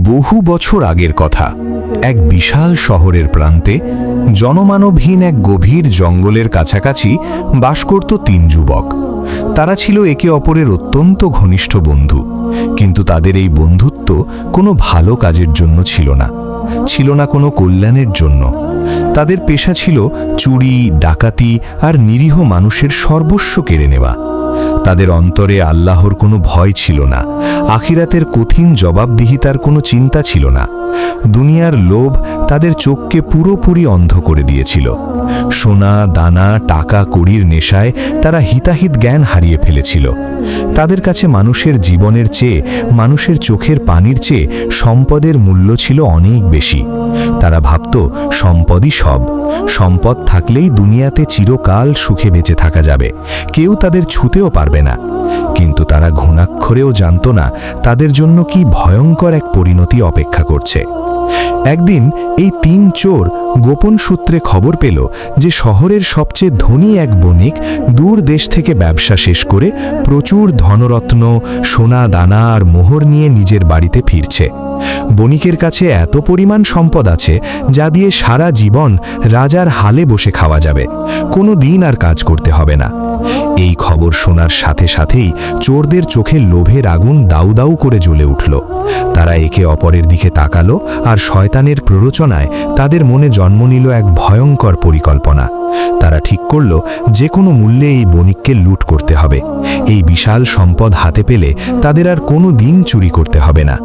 বহু বছর আগের কথা। এক বিশাল শহরের প্রান্তে জনমানবহীন এক গভীর জঙ্গলের কাছাকাছি বাস করত তিন যুবক। তারা ছিল একে অপরের অত্যন্ত ঘনিষ্ঠ বন্ধু, কিন্তু তাদের এই বন্ধুত্ব কোনো ভালো কাজের জন্য ছিল না, ছিল না কোনো কল্যাণের জন্য। তাদের পেশা ছিল চুরি, ডাকাতি আর নিরীহ মানুষের সর্বস্ব কেড়ে নেওয়া। তাদের অন্তরে আল্লাহর কোনো ভয় ছিল না, আখিরাতের কঠিন জবাবদিহিতার কোনো চিন্তা ছিল না। দুনিয়ার লোভ তাদের চোখকে পুরোপুরি অন্ধ করে দিয়েছিল। সোনা, দানা, টাকা কড়ির নেশায় তারা হিতাহিত জ্ঞান হারিয়ে ফেলেছিল। তাদের কাছে মানুষের জীবনের চেয়ে, মানুষের চোখের পানির চেয়ে সম্পদের মূল্য ছিল অনেক বেশি। তারা ভাবত সম্পদই সব, সম্পদ থাকলেই দুনিয়াতে চিরকাল সুখে বেঁচে থাকা যাবে, কেউ তাদের ছুঁতেও পারবে না। কিন্তু তারা ঘুণাক্ষরেও জানত না তাদের জন্য কি ভয়ঙ্কর এক পরিণতি অপেক্ষা করছে। একদিন এই তিন চোর গোপন সূত্রে খবর পেল যে শহরের সবচেয়ে ধনী এক বণিক দূর দেশ থেকে ব্যবসা শেষ করে প্রচুর ধনরত্ন, সোনা, দানা আর মোহর নিয়ে নিজের বাড়িতে ফিরছে। বণিকের কাছে এত পরিমাণ সম্পদ আছে যা দিয়ে সারা জীবন রাজার হালে বসে খাওয়া যাবে, কোনো দিন আর কাজ করতে হবে না। এই খবর শোনার সাথে সাথেই চোরদের চোখে লোভের আগুন দাউ দাউ করে জ্বলে উঠল। তারা একে অপরের দিকে তাকালো আর শয়তানের প্ররোচনায় তাদের মনে জন্ম নিল এক ভয়ঙ্কর পরিকল্পনা। তারা ঠিক করল যে কোনো মূল্যে এই বণিককে লুট করতে হবে। এই বিশাল সম্পদ হাতে পেলে তাদের আর কোনো দিন চুরি করতে হবে না।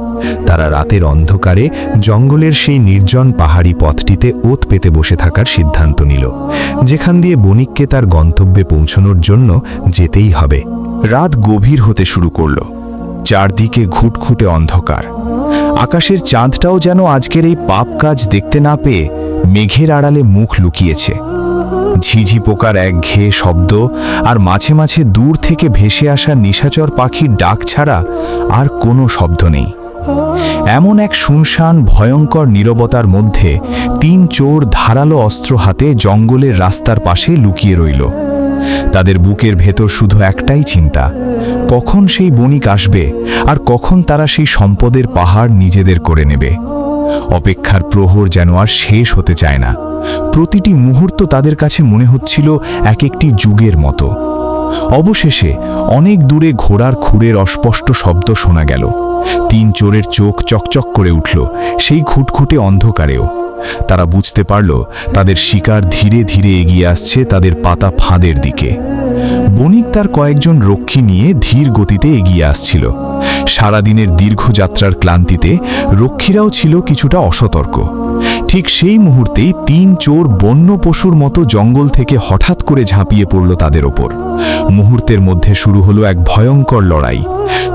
তারা রাতের অন্ধকারে জঙ্গলের সেই নির্জন পাহাড়ি পথটিতে ওত পেতে বসে থাকার সিদ্ধান্ত নিল, যেখান দিয়ে বণিককে তার গন্তব্যে পৌঁছানোর জন্য যেতেই হবে। রাত গভীর হতে শুরু করল, চারদিকে ঘুটঘুটে অন্ধকার। আকাশের চাঁদটাও যেন আজকের এই পাপ কাজ দেখতে না পেয়ে মেঘের আড়ালে মুখ লুকিয়েছে। ঝিঝি পোকার একঘেয়ে শব্দ আর মাঝে মাঝে দূর থেকে ভেসে আসা নিশাচর পাখির ডাক ছাড়া আর কোনো শব্দ নেই। এমন এক শুনশান ভয়ঙ্কর নীরবতার মধ্যে তিন চোর ধারালো অস্ত্র হাতে জঙ্গলের রাস্তার পাশে লুকিয়ে রইল। তাদের বুকের ভেতর শুধু একটাই চিন্তা, কখন সেই বণিক আসবে আর কখন তারা সেই সম্পদের পাহাড় নিজেদের করে নেবে। অপেক্ষার প্রহর যেন আর শেষ হতে চায় না। প্রতিটি মুহূর্ত তাদের কাছে মনে হচ্ছিল এক একটি যুগের মতো। অবশেষে অনেক দূরে ঘোড়ার খুরের অস্পষ্ট শব্দ শোনা গেল। তিন চোরের চোখ চকচক করে উঠল সেই ঘুটঘুটে অন্ধকারেও। তারা বুঝতে পারল তাদের শিকার ধীরে ধীরে এগিয়ে আসছে তাদের পাতা ফাঁদের দিকে। বণিক তার কয়েকজন রক্ষী নিয়ে ধীর গতিতে এগিয়ে আসছিল। সারাদিনের দীর্ঘ যাত্রার ক্লান্তিতে রক্ষীরাও ছিল কিছুটা অসতর্ক। ঠিক সেই মুহূর্তেই তিন চোর বন্য পশুর মতো জঙ্গল থেকে হঠাৎ করে ঝাঁপিয়ে পড়ল তাদের ওপর। মুহূর্তের মধ্যে শুরু হলো এক ভয়ঙ্কর লড়াই।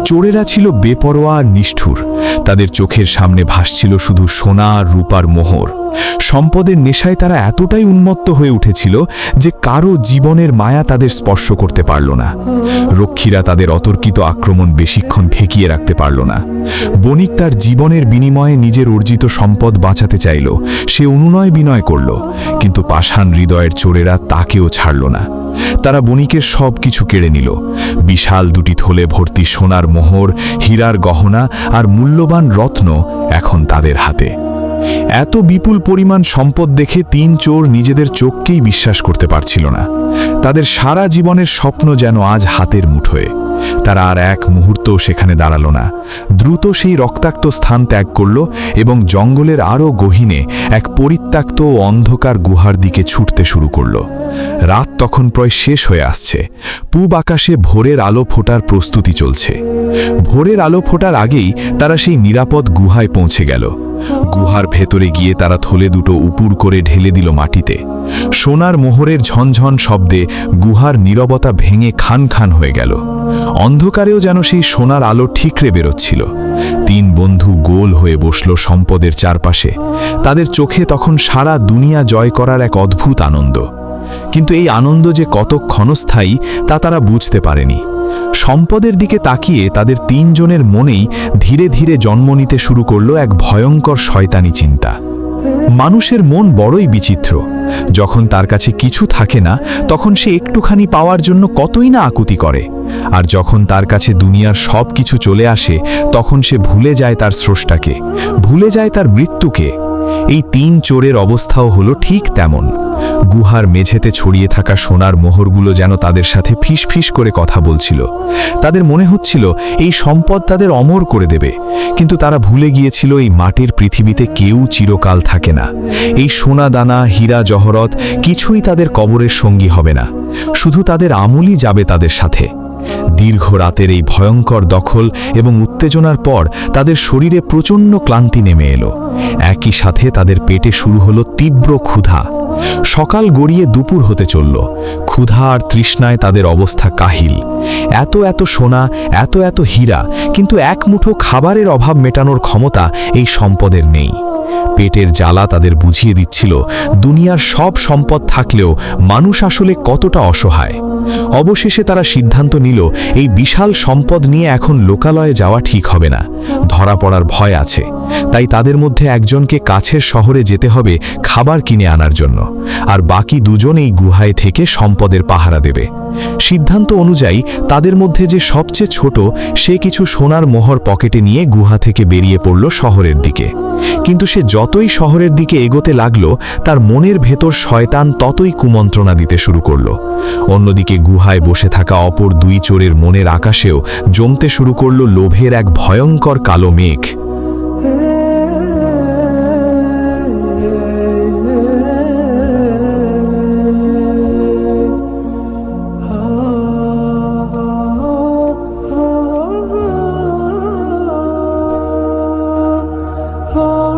চোরেরা ছিল বেপরোয়া আর নিষ্ঠুর। তাদের চোখের সামনে ভাসছিল শুধু সোনা আর রূপার মোহর। সম্পদের নেশায় তারা এতটাই উন্মত্ত হয়ে উঠেছিল যে কারো জীবনের মায়া তাদের স্পর্শ করতে পারল না। রক্ষীরা তাদের অতর্কিত আক্রমণ বেশিক্ষণ ঠেকিয়ে রাখতে পারল না। বণিক তার জীবনের বিনিময়ে নিজের অর্জিত সম্পদ বাঁচাতে চাইল। সে অনুনয় বিনয় করল, কিন্তু পাষাণ হৃদয়ের চোরেরা তাকেও ছাড়ল না। তারা বণিকের সব কিছু কেড়ে নিল। বিশাল দুটি থলে ভর্তি সোনার মোহর, হীরার গহনা আর মূল্যবান রত্ন এখন তাদের হাতে। এত বিপুল পরিমাণ সম্পদ দেখে তিন চোর নিজেদের চোখকেই বিশ্বাস করতে পারছিল না। তাদের সারা জীবনের স্বপ্ন যেন আজ হাতের মুঠোয়। তারা আর এক মুহূর্তও সেখানে দাঁড়ালো না। দ্রুত সেই রক্তাক্ত স্থান ত্যাগ করল এবং জঙ্গলের আরও গহীনে এক পরিত্যক্ত ও অন্ধকার গুহার দিকে ছুটতে শুরু করল। রাত তখন প্রায় শেষ হয়ে আসছে। পূব আকাশে ভোরের আলো ফোটার প্রস্তুতি চলছে। ভোরের আলো ফোটার আগেই তারা সেই নিরাপদ গুহায় পৌঁছে গেল। গুহার ভেতরে গিয়ে তারা থলে দুটো উপুর করে ঢেলে দিল মাটিতে। সোনার মোহরের ঝনঝন শব্দে গুহার নীরবতা ভেঙে খান খান হয়ে গেল। অন্ধকারেও যেন সেই সোনার আলো ঠিকরে বেরোচ্ছিল। তিন বন্ধু গোল হয়ে বসল সম্পদের চারপাশে। তাদের চোখে তখন সারা দুনিয়া জয় করার এক অদ্ভুত আনন্দ। কিন্তু এই আনন্দ যে কত ক্ষণস্থায়ী তা তারা বুঝতে পারেনি। সম্পদের দিকে তাকিয়ে তাদের তিনজনের মনেই ধীরে ধীরে জন্ম নিতে শুরু করল এক ভয়ঙ্কর শয়তানি চিন্তা। মানুষের মন বড়ই বিচিত্র। যখন তার কাছে কিছু থাকে না তখন সে একটুখানি পাওয়ার জন্য কতই না আকুতি করে, আর যখন তার কাছে দুনিয়ার সব কিছু চলে আসে তখন সে ভুলে যায় তার স্রষ্টাকে, ভুলে যায় তার মৃত্যুকে। এই তিন চোরের অবস্থাও হলো ঠিক তেমন। গুহার মেঝেতে ছড়িয়ে থাকা সোনার মোহরগুলো যেন তাদের সাথে ফিস ফিস করে কথা বলছিল। তাদের মনে হচ্ছিল এই সম্পদ তাদের অমর করে দেবে, কিন্তু তারা ভুলে গিয়েছিল এই মাটির পৃথিবীতে কেউ চিরকাল থাকে না। এই সোনা দানা, হীরা জহরত কিছুই তাদের কবরের সঙ্গী হবে না, শুধু তাদের আমলই যাবে তাদের সাথে। দীর্ঘ রাতের এই ভয়ঙ্কর দখল এবং উত্তেজনার পর তাদের শরীরে প্রচণ্ড ক্লান্তি নেমে এলো। একই সাথে তাদের পেটে শুরু হলো তীব্র ক্ষুধা। সকাল গড়িয়ে দুপুর হতে চলল। ক্ষুধা আর তৃষ্ণায় তাদের অবস্থা কাহিল। এত এত সোনা, এত এত হীরা, কিন্তু এক মুঠো খাবারের অভাব মেটানোর ক্ষমতা এই সম্পদের নেই। পেটের জ্বালা তাদের বুঝিয়ে দিচ্ছিল দুনিয়ার সব সম্পদ থাকলেও মানুষ আসলে কতটা অসহায়। অবশেষে তারা সিদ্ধান্ত নিল এই বিশাল সম্পদ নিয়ে এখন লোকালয়ে যাওয়া ঠিক হবে না, ধরা পড়ার ভয় আছে। তাই তাদের মধ্যে একজনকে কাছের শহরে যেতে হবে খাবার কিনে আনার জন্য, আর বাকি দুজন এই গুহায় থেকে সম্পদের পাহারা দেবে। সিদ্ধান্ত অনুযায়ী তাদের মধ্যে যে সবচেয়ে ছোট সে কিছু সোনার মোহর পকেটে নিয়ে গুহা থেকে বেরিয়ে পড়ল শহরের দিকে। কিন্তু সে যতই শহরের দিকে এগোতে লাগলো তার মনের ভেতর শয়তান ততই কুমন্ত্রণা দিতে শুরু করল। অন্যদিকে গুহায় বসে থাকা অপর দুই চোরের মনের আকাশেও জমতে শুরু করল লোভের এক ভয়ঙ্কর কালো মেঘ। Oh